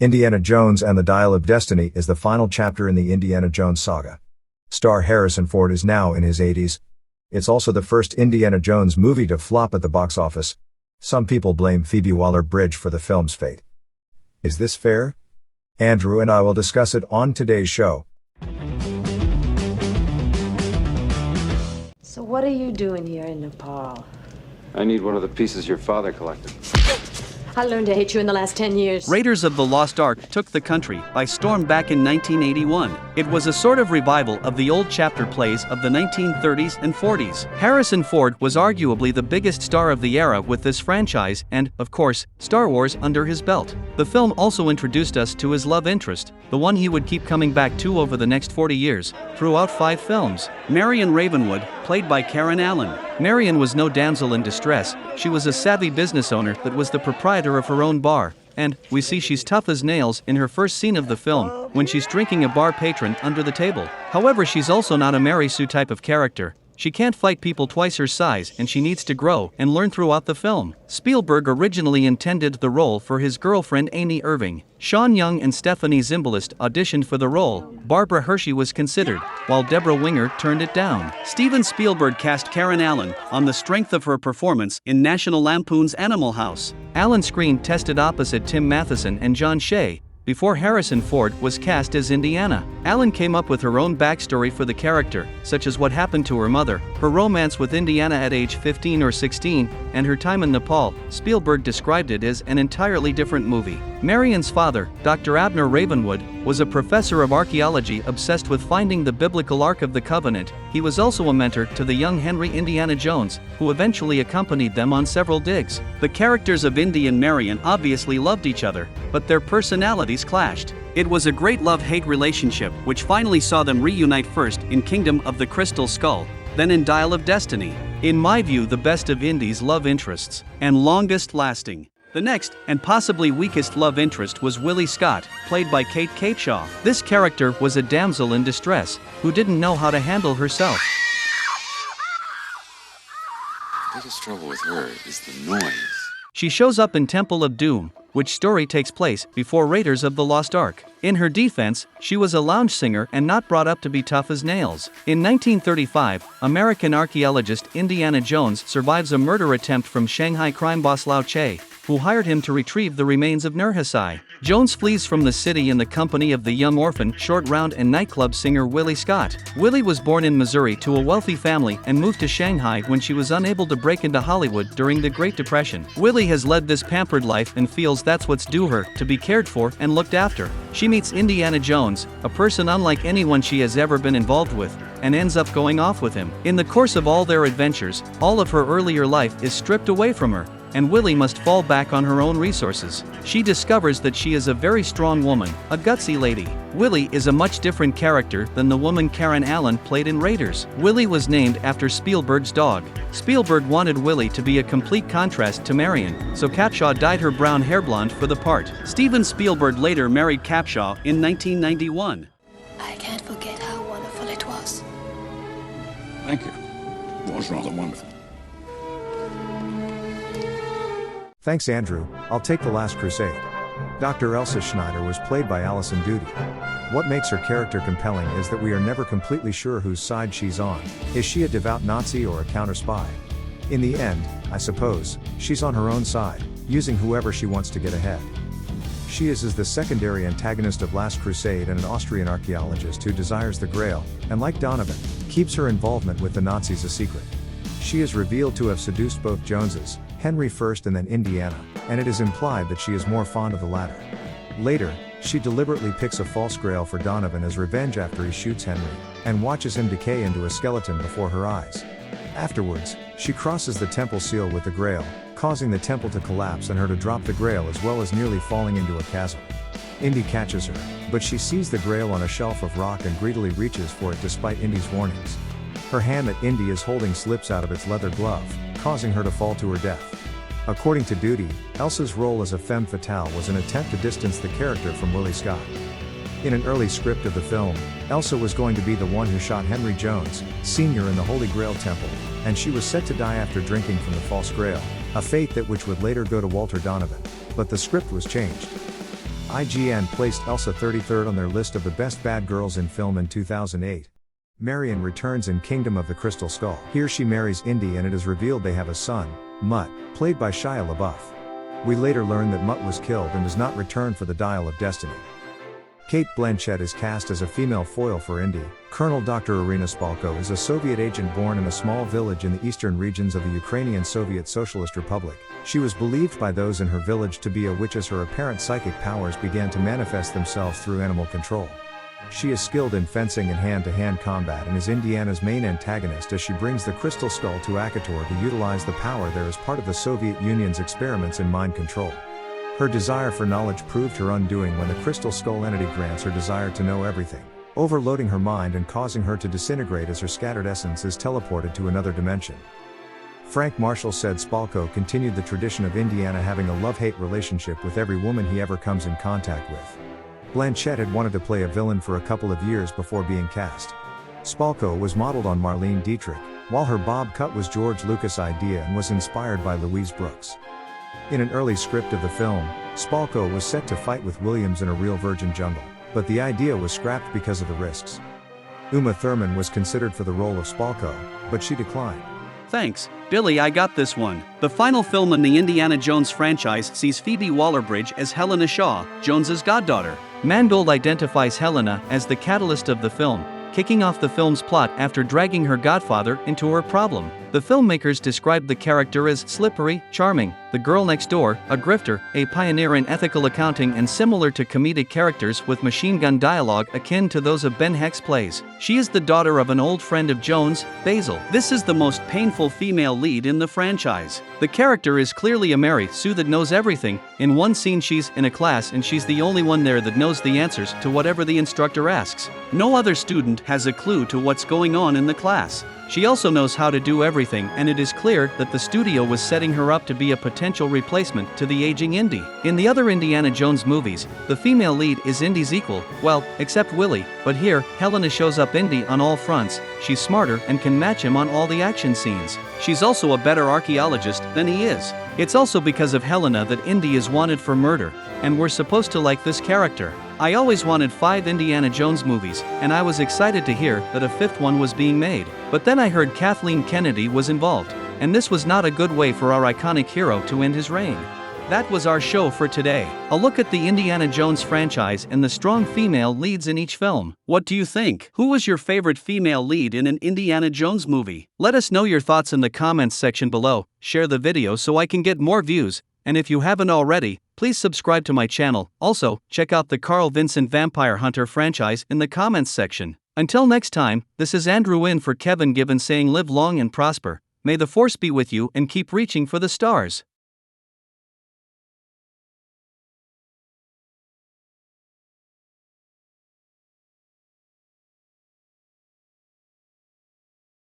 Indiana Jones and the Dial of Destiny is the final chapter in the Indiana Jones saga. Star Harrison Ford is now in his 80s. It's also the first Indiana Jones movie to flop at the box office. Some people blame Phoebe Waller-Bridge for the film's fate. Is this fair? Andrew and I will discuss it on today's show. So what are you doing here in Nepal? I need one of the pieces your father collected. I learned to hate you in the last 10 years. Raiders of the Lost Ark took the country by storm back in 1981. It was a sort of revival of the old chapter plays of the 1930s and 40s. Harrison Ford was arguably the biggest star of the era with this franchise and, of course, Star Wars under his belt. The film also introduced us to his love interest, the one he would keep coming back to over the next 40 years, throughout 5 films. Marion Ravenwood, played by Karen Allen. Marion was no damsel in distress, she was a savvy business owner that was the proprietor of her own bar, and we see she's tough as nails in her first scene of the film, when she's drinking a bar patron under the table. However, she's also not a Mary Sue type of character. She can't fight people twice her size and she needs to grow and learn throughout the film. Spielberg originally intended the role for his girlfriend Amy Irving. Sean Young and Stephanie Zimbalist auditioned for the role. Barbara Hershey was considered, while Deborah Winger turned it down. Steven Spielberg cast Karen Allen on the strength of her performance in National Lampoon's Animal House. Allen screen tested opposite Tim Matheson and John Shea before Harrison Ford was cast as Indiana. Allen came up with her own backstory for the character, such as what happened to her mother, her romance with Indiana at age 15 or 16, and her time in Nepal. Spielberg described it as an entirely different movie. Marion's father, Dr. Abner Ravenwood, was a professor of archaeology obsessed with finding the biblical Ark of the Covenant. He was also a mentor to the young Henry Indiana Jones, who eventually accompanied them on several digs. The characters of Indy and Marion obviously loved each other, but their personalities clashed. It was a great love-hate relationship which finally saw them reunite first in Kingdom of the Crystal Skull, then in Dial of Destiny. In my view, the best of Indy's love interests, and longest lasting. The next, and possibly weakest love interest was Willie Scott, played by Kate Capshaw. This character was a damsel in distress, who didn't know how to handle herself. The biggest trouble with her is the noise. She shows up in Temple of Doom, which story takes place before Raiders of the Lost Ark. In her defense, she was a lounge singer and not brought up to be tough as nails. In 1935, American archaeologist Indiana Jones survives a murder attempt from Shanghai crime boss Lao Che, who hired him to retrieve the remains of Nurhaci. Jones flees from the city in the company of the young orphan, short round and nightclub singer Willie Scott. Willie was born in Missouri to a wealthy family and moved to Shanghai when she was unable to break into Hollywood during the Great Depression. Willie has led this pampered life and feels that's what's due her, to be cared for and looked after. She meets Indiana Jones, a person unlike anyone she has ever been involved with, and ends up going off with him. In the course of all their adventures, all of her earlier life is stripped away from her, and Willie must fall back on her own resources. She discovers that she is a very strong woman, a gutsy lady. Willie is a much different character than the woman Karen Allen played in Raiders. Willie was named after Spielberg's dog. Spielberg wanted Willie to be a complete contrast to Marion, so Capshaw dyed her brown hair blonde for the part. Steven Spielberg later married Capshaw in 1991. I can't forget how wonderful it was. Thank you. It was rather wonderful. Thanks, Andrew. I'll take The Last Crusade. Dr. Elsa Schneider was played by Alison Doody. What makes her character compelling is that we are never completely sure whose side she's on. Is she a devout Nazi or a counter-spy? In the end, I suppose, she's on her own side, using whoever she wants to get ahead. She is the secondary antagonist of Last Crusade and an Austrian archaeologist who desires the Grail, and like Donovan, keeps her involvement with the Nazis a secret. She is revealed to have seduced both Joneses, Henry first and then Indiana, and it is implied that she is more fond of the latter. Later, she deliberately picks a false Grail for Donovan as revenge after he shoots Henry, and watches him decay into a skeleton before her eyes. Afterwards, she crosses the temple seal with the Grail, causing the temple to collapse and her to drop the Grail as well as nearly falling into a chasm. Indy catches her, but she sees the Grail on a shelf of rock and greedily reaches for it despite Indy's warnings. Her hand that Indy is holding slips out of its leather glove, causing her to fall to her death. According to Doody, Elsa's role as a femme fatale was an attempt to distance the character from Willie Scott. In an early script of the film, Elsa was going to be the one who shot Henry Jones, Sr. in the Holy Grail Temple, and she was set to die after drinking from the false Grail, a fate that which would later go to Walter Donovan, but the script was changed. IGN placed Elsa 33rd on their list of the best bad girls in film in 2008. Marion returns in Kingdom of the Crystal Skull. Here she marries Indy and it is revealed they have a son, Mutt, played by Shia LaBeouf. We later learn that Mutt was killed and does not return for the Dial of Destiny. Cate Blanchett is cast as a female foil for Indy. Colonel Dr. Irina Spalko is a Soviet agent born in a small village in the eastern regions of the Ukrainian Soviet Socialist Republic. She was believed by those in her village to be a witch as her apparent psychic powers began to manifest themselves through animal control. She is skilled in fencing and hand-to-hand combat and is Indiana's main antagonist as she brings the Crystal Skull to Akator to utilize the power there as part of the Soviet Union's experiments in mind control. Her desire for knowledge proved her undoing when the Crystal Skull entity grants her desire to know everything, overloading her mind and causing her to disintegrate as her scattered essence is teleported to another dimension. Frank Marshall said Spalko continued the tradition of Indiana having a love-hate relationship with every woman he ever comes in contact with. Blanchett had wanted to play a villain for a couple of years before being cast. Spalko was modeled on Marlene Dietrich, while her bob cut was George Lucas' idea and was inspired by Louise Brooks. In an early script of the film, Spalko was set to fight with Williams in a real virgin jungle, but the idea was scrapped because of the risks. Uma Thurman was considered for the role of Spalko, but she declined. Thanks, Billy. I got this one. The final film in the Indiana Jones franchise sees Phoebe Waller-Bridge as Helena Shaw, Jones's goddaughter. Mangold identifies Helena as the catalyst of the film, kicking off the film's plot after dragging her godfather into her problem. The filmmakers described the character as slippery, charming, the girl next door, a grifter, a pioneer in ethical accounting and similar to comedic characters with machine gun dialogue akin to those of Ben Hecht's plays. She is the daughter of an old friend of Jones, Basil. This is the most painful female lead in the franchise. The character is clearly a Mary Sue that knows everything. In one scene she's in a class and she's the only one there that knows the answers to whatever the instructor asks. No other student has a clue to what's going on in the class. She also knows how to do everything, and it is clear that the studio was setting her up to be a potential replacement to the aging Indy. In the other Indiana Jones movies, the female lead is Indy's equal, well, except Willie, but here, Helena shows up Indy on all fronts. She's smarter and can match him on all the action scenes. She's also a better archaeologist than he is. It's also because of Helena that Indy is wanted for murder, and we're supposed to like this character. I always wanted 5 Indiana Jones movies, and I was excited to hear that a 5th one was being made. But then I heard Kathleen Kennedy was involved, and this was not a good way for our iconic hero to end his reign. That was our show for today. A look at the Indiana Jones franchise and the strong female leads in each film. What do you think? Who was your favorite female lead in an Indiana Jones movie? Let us know your thoughts in the comments section below. Share the video so I can get more views. And if you haven't already, please subscribe to my channel. Also, check out the Carl Vincent Vampire Hunter franchise in the comments section. Until next time, this is Andrew Wynn for Kevin Gibbon saying live long and prosper. May the force be with you and keep reaching for the stars.